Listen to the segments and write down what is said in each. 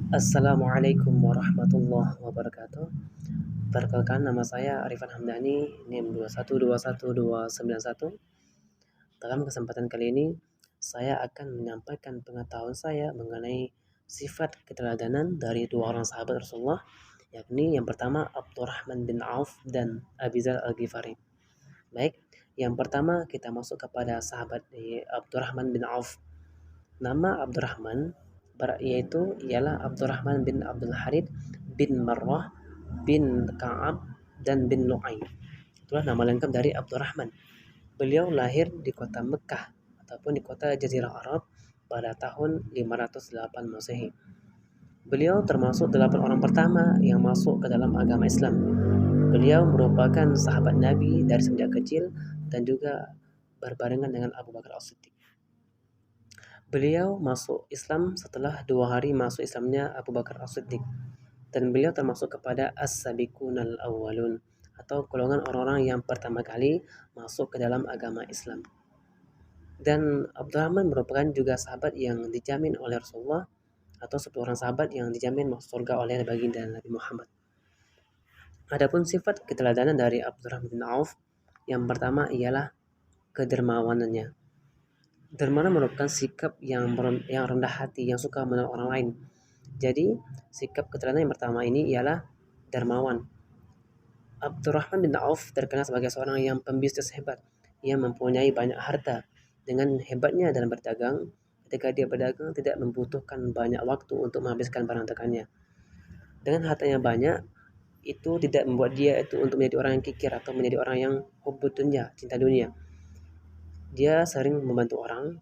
Assalamualaikum warahmatullahi wabarakatuh. Perkenalkan, nama saya Arifan Hamdani, NIM 2121291. Dalam kesempatan kali ini, saya akan menyampaikan pengetahuan saya mengenai sifat keteladanan dari dua orang sahabat Rasulullah, yakni yang pertama Abdurrahman bin Auf dan Abi Dzar Al-Ghifari. Baik, yang pertama kita masuk kepada sahabat Abdurrahman bin Auf. Nama Abdurrahman yaitu ialah Abdurrahman bin Abdul Harith bin Marwah bin Ka'ab dan bin Lu'ay. Itulah nama lengkap dari Abdurrahman. Beliau lahir di kota Mekah ataupun di kota Jazirah Arab pada tahun 508 Masehi. Beliau termasuk 8 orang pertama yang masuk ke dalam agama Islam. Beliau merupakan sahabat Nabi dari sejak kecil dan juga berbarengan dengan Abu Bakar As-Siddiq. Beliau masuk Islam setelah 2 hari masuk Islamnya Abu Bakar As-Siddiq, dan beliau termasuk kepada as-sabiqunal awwalun atau golongan orang-orang yang pertama kali masuk ke dalam agama Islam. Dan Abdurrahman merupakan juga sahabat yang dijamin oleh Rasulullah, atau satu orang sahabat yang dijamin masuk surga oleh baginda Nabi Muhammad. Adapun sifat keteladanan dari Abdurrahman bin Auf, yang pertama ialah kedermawanannya. Dermawan merupakan sikap yang rendah hati, yang suka menolong orang lain. Jadi, sikap keteladanan yang pertama ini ialah dermawan. Abdurrahman bin Auf terkenal sebagai seorang yang pembisnis hebat. Ia mempunyai banyak harta. Dengan hebatnya dalam berdagang, ketika dia berdagang tidak membutuhkan banyak waktu untuk menghabiskan barang dagangannya. Dengan hartanya banyak, itu tidak membuat dia itu untuk menjadi orang yang kikir atau menjadi orang yang hubbud dunya, cinta dunia. Dia sering membantu orang.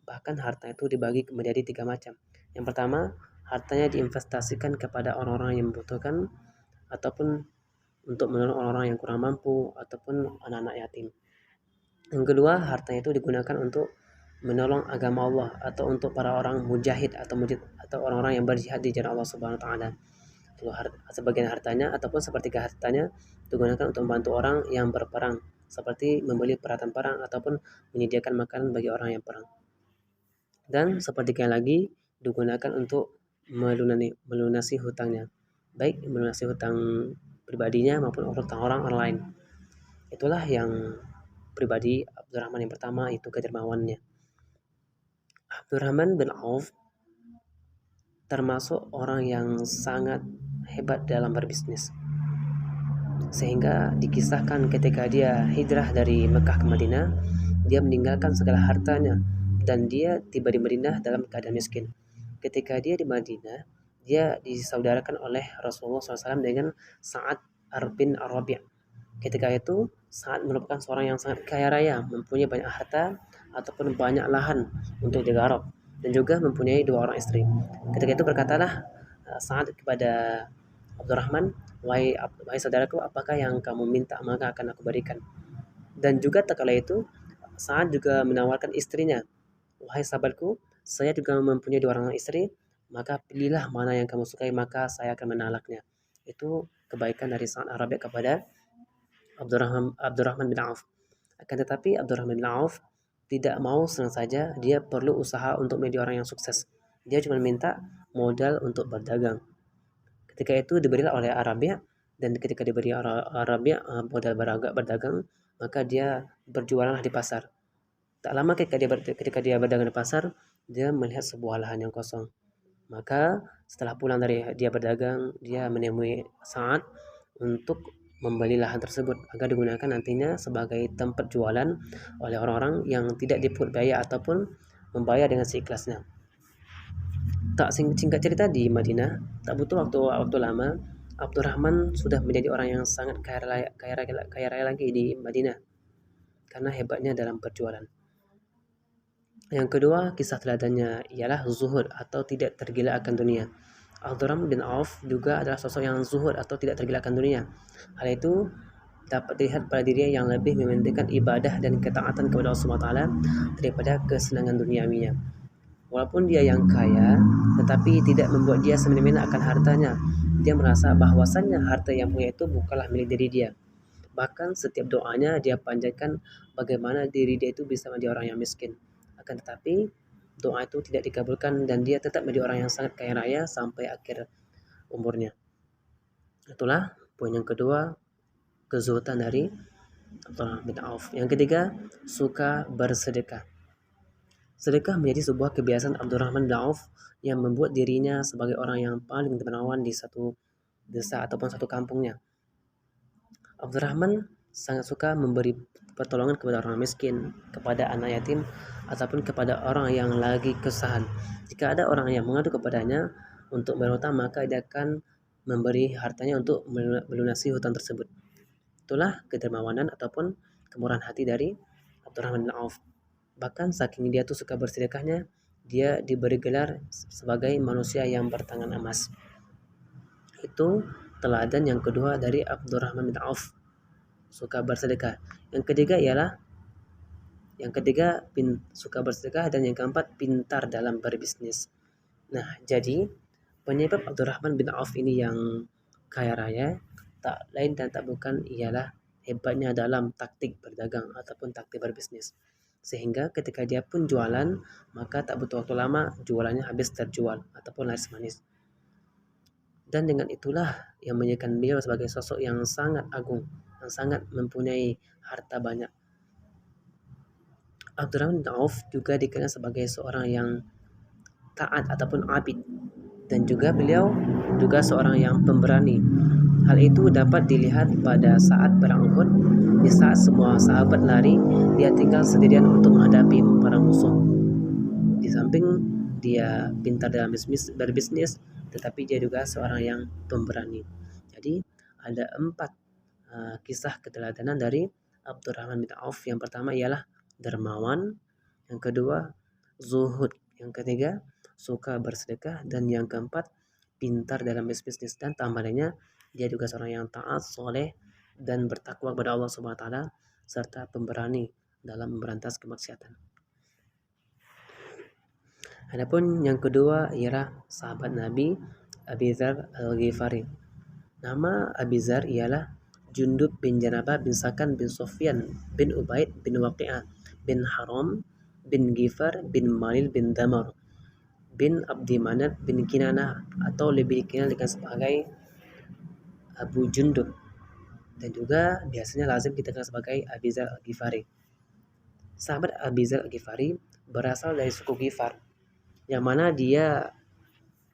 Bahkan harta itu dibagi menjadi 3 macam. Yang pertama, hartanya diinvestasikan kepada orang-orang yang membutuhkan ataupun untuk menolong orang-orang yang kurang mampu ataupun anak-anak yatim. Yang kedua, hartanya itu digunakan untuk menolong agama Allah atau untuk para orang mujahid atau orang-orang yang berjihad di jalan Allah Subhanahu wa taala. Sebagian hartanya ataupun sepertiga hartanya digunakan untuk membantu orang yang berperang, seperti membeli peralatan perang ataupun menyediakan makanan bagi orang yang perang. Dan sepertiga lagi digunakan untuk melunasi hutangnya, baik melunasi hutang pribadinya maupun hutang orang lain. Itulah yang pribadi Abdurrahman yang pertama, itu kedermawannya. Abdurrahman bin Auf termasuk orang yang sangat hebat dalam berbisnis, sehingga dikisahkan ketika dia hijrah dari Mekah ke Madinah, dia meninggalkan segala hartanya dan dia tiba di Madinah dalam keadaan miskin. Ketika dia di Madinah, dia disaudarakan oleh Rasulullah SAW dengan Sa'ad bin Ar-Rabi'. Ketika itu, Sa'ad merupakan seorang yang sangat kaya raya, mempunyai banyak harta ataupun banyak lahan untuk digarap, dan juga mempunyai 2 orang istri. Ketika itu berkatalah Sa'ad kepada Abdurrahman, wahai saudaraku, apakah yang kamu minta maka akan aku berikan. Dan juga tak kala itu, Sa'ad juga menawarkan istrinya, wahai sahabatku, saya juga mempunyai 2 orang istri, maka pilihlah mana yang kamu sukai, maka saya akan menalaknya. Itu kebaikan dari Sa'ad Arabi kepada Abdurrahman bin Auf. Akan tetapi Abdurrahman bin Auf tidak mau senang saja, dia perlu usaha untuk menjadi orang yang sukses. Dia cuma minta modal untuk berdagang. Ketika itu diberilah oleh Arabia, dan ketika diberi Arabia modal berdagang, maka dia berjualan di pasar. Tak lama ketika dia berdagang di pasar, dia melihat sebuah lahan yang kosong. Maka setelah pulang dari dia berdagang, dia menemui Sa'ad untuk membeli lahan tersebut agar digunakan nantinya sebagai tempat jualan oleh orang-orang yang tidak dipungut biaya ataupun membayar dengan seikhlasnya. Tak singkat cerita, di Madinah tak butuh waktu lama, Abdurrahman sudah menjadi orang yang sangat kaya raya lagi di Madinah karena hebatnya dalam berjualan. Yang kedua, kisah teladannya ialah zuhud atau tidak tergila akan dunia. Abdurrahman bin Auf juga adalah sosok yang zuhud atau tidak tergila akan dunia. Hal itu dapat dilihat pada dirinya yang lebih mementingkan ibadah dan ketaatan kepada Allah SWT daripada kesenangan duniawinya. Walaupun dia yang kaya, tetapi tidak membuat dia semena-mena akan hartanya. Dia merasa bahwasannya harta yang punya itu bukanlah milik diri dia. Bahkan setiap doanya dia panjatkan bagaimana diri dia itu bisa menjadi orang yang miskin. Akan tetapi doa itu tidak dikabulkan dan dia tetap menjadi orang yang sangat kaya raya sampai akhir umurnya. Itulah poin yang kedua, kezuhudan dari Abdurrahman bin Auf. Yang ketiga, suka bersedekah. Sedekah menjadi sebuah kebiasaan Abdurrahman bin Auf yang membuat dirinya sebagai orang yang paling dermawan di satu desa ataupun satu kampungnya. Abdurrahman sangat suka memberi pertolongan kepada orang miskin, kepada anak yatim, ataupun kepada orang yang lagi kesusahan. Jika ada orang yang mengadu kepadanya untuk berhutang, maka dia akan memberi hartanya untuk melunasi hutang tersebut. Itulah kedermawanan ataupun kemurahan hati dari Abdurrahman bin Auf. Bahkan saking dia tuh suka bersedekahnya, dia diberi gelar sebagai manusia yang bertangan emas. Itu teladan yang kedua dari Abdurrahman bin Auf, suka bersedekah. Yang ketiga suka bersedekah, dan yang keempat pintar dalam berbisnis. Nah, jadi penyebab Abdurrahman bin Auf ini yang kaya raya tak lain dan tak bukan ialah hebatnya dalam taktik berdagang ataupun taktik berbisnis. Sehingga ketika dia pun jualan, maka tak butuh waktu lama jualannya habis terjual ataupun laris manis. Dan dengan itulah yang menjadikan beliau sebagai sosok yang sangat agung, yang sangat mempunyai harta banyak. Abdurrahman bin Auf juga dikenal sebagai seorang yang taat ataupun abid, dan juga beliau juga seorang yang pemberani. Hal itu dapat dilihat pada saat perang Uhud. Di saat semua sahabat lari, dia tinggal sendirian untuk menghadapi para musuh. Di samping dia pintar dalam berbisnis, tetapi dia juga seorang yang pemberani. Jadi ada 4 kisah keteladanan dari Abdurrahman bin Auf. Yang pertama ialah dermawan, yang kedua zuhud, yang ketiga suka bersedekah, dan yang keempat pintar dalam bisnis. Dan tambahannya dia juga seorang yang taat, soleh, dan bertakwa kepada Allah Subhanahu wa taala, serta pemberani dalam memberantas kemaksiatan. Adapun yang kedua ialah sahabat Nabi Abi Dzar Al-Ghifari. Nama Abi Dzar ialah Jundub bin Janabah bin Sakan bin Sufyan bin Ubaid bin Waqi'ah bin Haram bin Ghifar bin Malil bin Damar bin Abdi Manat bin Kinanah, atau lebih dikenal dengan sebagai Abu Jundub, dan juga biasanya lazim kita kenal sebagai Abi Dzar Al-Ghifari. Sahabat Abi Dzar Al-Ghifari berasal dari suku Ghifar, yang mana dia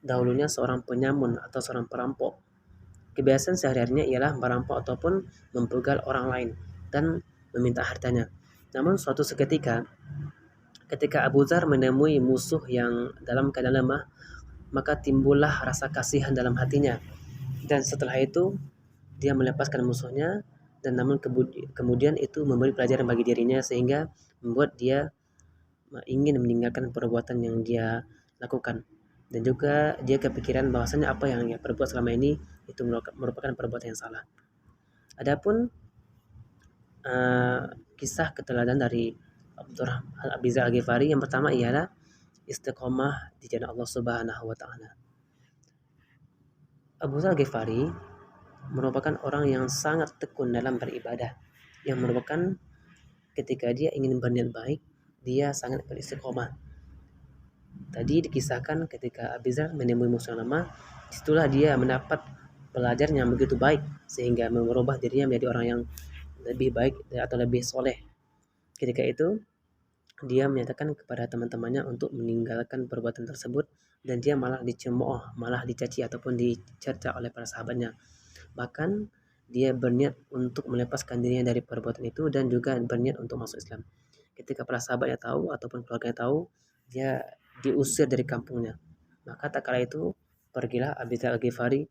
dahulunya seorang penyamun atau seorang perampok. Kebiasaan sehari-harinya ialah merampok ataupun mempegal orang lain dan meminta hartanya. Namun suatu seketika, ketika Abu Dzar menemui musuh yang dalam keadaan lemah, maka timbullah rasa kasihan dalam hatinya. Dan setelah itu, dia melepaskan musuhnya, dan namun kemudian itu memberi pelajaran bagi dirinya, sehingga membuat dia ingin meninggalkan perbuatan yang dia lakukan. Dan juga dia kepikiran bahwasanya apa yang dia perbuat selama ini itu merupakan perbuatan yang salah. Adapun kisah keteladanan dari Abdurrahman Abi Dzar Al-Ghifari, yang pertama ialah istiqomah di jalan Allah Subhanahu wa taala. Abu Dzar Al-Ghifari merupakan orang yang sangat tekun dalam beribadah, yang merupakan ketika dia ingin berniat baik, dia sangat beristiqomah. Tadi dikisahkan ketika Abi Dzar menemui musuh lama, disitulah dia mendapat pelajaran yang begitu baik, sehingga merubah dirinya menjadi orang yang lebih baik atau lebih soleh. Ketika itu dia menyatakan kepada teman-temannya untuk meninggalkan perbuatan tersebut, dan dia malah dicemooh, malah dicaci ataupun dicerca oleh para sahabatnya. Bahkan dia berniat untuk melepaskan dirinya dari perbuatan itu, dan juga berniat untuk masuk Islam. Ketika para sahabatnya tahu ataupun keluarganya tahu, dia diusir dari kampungnya. Maka tak kala itu pergilah Abi Dzar Al-Ghifari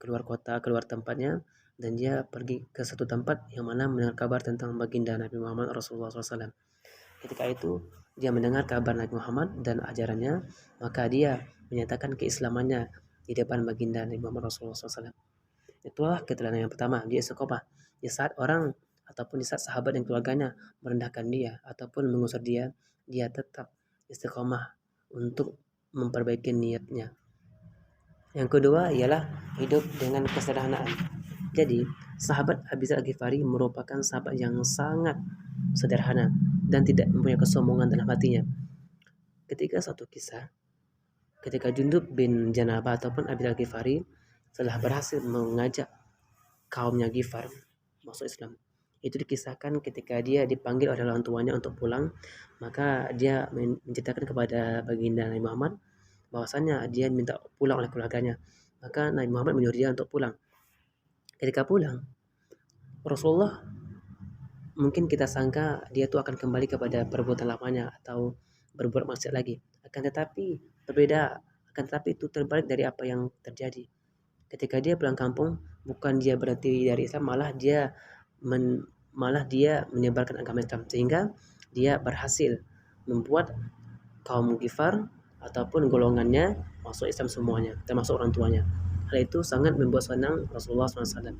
keluar kota, keluar tempatnya, dan dia pergi ke satu tempat yang mana mendengar kabar tentang baginda Nabi Muhammad Rasulullah SAW. Ketika itu dia mendengar kabar Nabi Muhammad dan ajarannya, maka dia menyatakan keislamannya di depan baginda Nabi Muhammad Rasulullah SAW. Itulah keteladanan yang pertama, dia istiqomah. Di saat orang ataupun di saat sahabat dan keluarganya merendahkan dia ataupun mengusir dia, dia tetap istiqomah untuk memperbaiki niatnya. Yang kedua ialah hidup dengan kesederhanaan. Jadi, sahabat Abi Dzar Al-Ghifari merupakan sahabat yang sangat sederhana dan tidak mempunyai kesombongan dalam hatinya. ketika suatu kisah, ketika Jundub bin Janabah ataupun Abi Al-Ghifari telah berhasil mengajak kaumnya Ghifar masuk Islam. Itu dikisahkan ketika dia dipanggil oleh orang tuanya untuk pulang, maka dia menceritakan kepada baginda Nabi Muhammad bahwasanya dia minta pulang oleh keluarganya. Maka Nabi Muhammad menyuruh dia untuk pulang. Ketika pulang, Rasulullah mungkin kita sangka dia tuh akan kembali kepada perbuatan lamanya atau berbuat maksiat lagi. Akan tetapi berbeda, akan tetapi itu terbalik dari apa yang terjadi. Ketika dia pulang kampung, bukan dia berhenti dari Islam, malah dia menyebarkan agama Islam, sehingga dia berhasil membuat kaum Ghifar ataupun golongannya masuk Islam semuanya, termasuk orang tuanya. Hal itu sangat membuat senang Rasulullah SAW.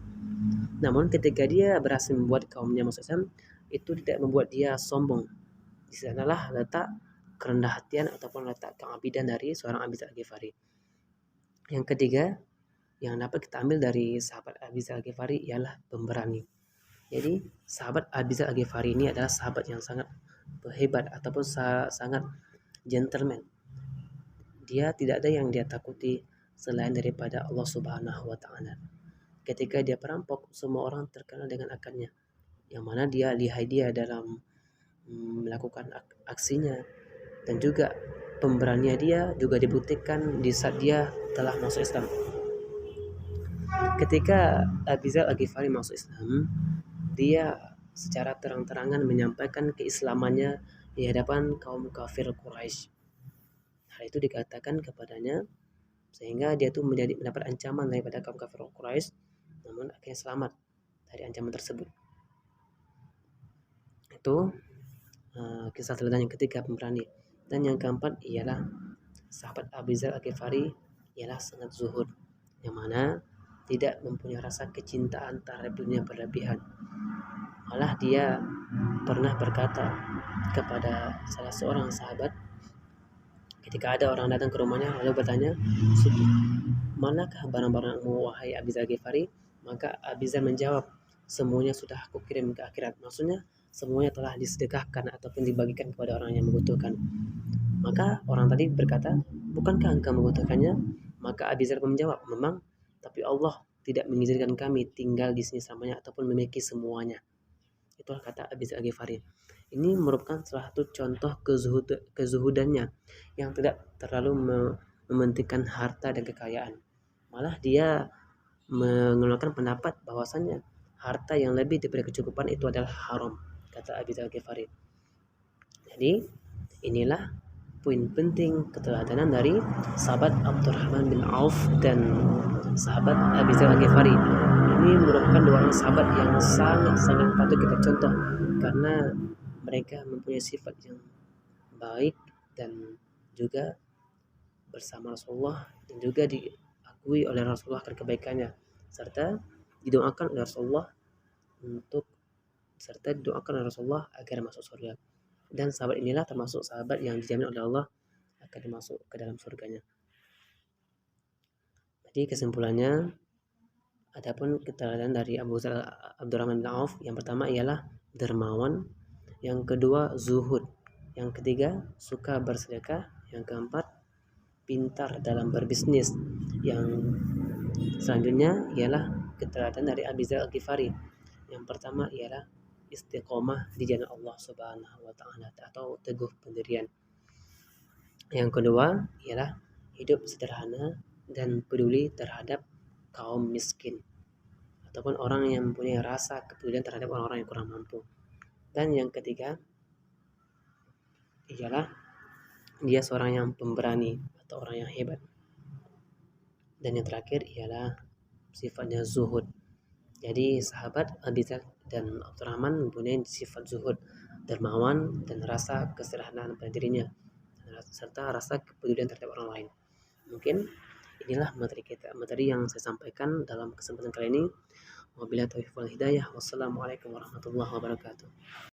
Namun ketika dia berhasil membuat kaumnya masuk Islam, itu tidak membuat dia sombong. Di sanalah letak kerendah hatian ataupun letak keabidan dari seorang Abi Dzar Al-Ghifari. Yang ketiga, yang dapat kita ambil dari sahabat Abi Dzar Al-Ghifari ialah pemberani. Jadi sahabat Abi Dzar Al-Ghifari ini adalah sahabat yang sangat hebat ataupun sangat gentleman. Dia tidak ada yang dia takuti selain daripada Allah Subhanahu wa taala. Ketika dia perampok, semua orang terkenal dengan akannya, yang mana dia lihai dia dalam melakukan aksinya, dan juga pemberanian dia juga dibuktikan di saat dia telah masuk Islam. Ketika Abi Dzar Al-Ghifari masuk Islam, dia secara terang-terangan menyampaikan keislamannya di hadapan kaum kafir Quraisy. Hal itu dikatakan kepadanya sehingga dia tuh mendapat ancaman daripada kaum kafir Quraisy, namun akhirnya selamat dari ancaman tersebut. Itu kisah teladan yang ketiga, pemberani. Dan yang keempat ialah sahabat Abi Dzar Al-Ghifari ialah sangat zuhud, yang mana tidak mempunyai rasa kecintaan terhadap dunia berlebihan. Malah dia pernah berkata kepada salah seorang sahabat ketika ada orang datang ke rumahnya lalu bertanya, manakah barang-barangmu wahai Abi Dzar Ghifari? Maka Abi Dzar menjawab, semuanya sudah aku kirim ke akhirat. Maksudnya semuanya telah disedekahkan ataupun dibagikan kepada orang yang membutuhkan. Maka orang tadi berkata, bukankah engkau membutuhkannya? Maka Abi Dzar menjawab, memang, tapi Allah tidak mengizinkan kami tinggal di sini selamanya ataupun memiliki semuanya. Itulah kata Abi Dzar Ghifari. Ini merupakan salah satu contoh kezuhudannya yang tidak terlalu mementingkan harta dan kekayaan. Malah dia mengeluarkan pendapat bahwasannya harta yang lebih daripada kecukupan itu adalah haram, kata Abi Dzar Ghifari. Jadi inilah poin penting keteladanan dari sahabat Abdurrahman bin Auf dan sahabat Abi Dzar Al-Ghifari. Ini merupakan dua orang sahabat yang sangat-sangat patut kita contoh karena mereka mempunyai sifat yang baik dan juga bersama Rasulullah, dan juga diakui oleh Rasulullah akan kebaikannya, serta didoakan oleh Rasulullah agar masuk surga. Dan sahabat inilah termasuk sahabat yang dijamin oleh Allah akan masuk ke dalam surganya. Jadi kesimpulannya, adapun keteladanan dari Abdurrahman bin Auf, yang pertama ialah dermawan, yang kedua zuhud, yang ketiga suka bersedekah, yang keempat pintar dalam berbisnis, yang selanjutnya ialah keteladanan dari Abi Dzar Al-Ghifari. Yang pertama ialah istiqomah di jalan Allah Subhanahu wa taala atau teguh pendirian. Yang kedua ialah hidup sederhana dan peduli terhadap kaum miskin ataupun orang yang mempunyai rasa kepedulian terhadap orang-orang yang kurang mampu. Dan yang ketiga ialah dia seorang yang pemberani atau orang yang hebat. Dan yang terakhir ialah sifatnya zuhud. Jadi sahabat Abi Dzar dan Abdurrahman mempunyai sifat zuhud, dermawan, dan rasa kesederhanaan pada dirinya, serta rasa kepedulian terhadap orang lain. Mungkin inilah materi yang saya sampaikan dalam kesempatan kali ini. Wabillahi taufiq wal hidayah. Wassalamualaikum warahmatullahi wabarakatuh.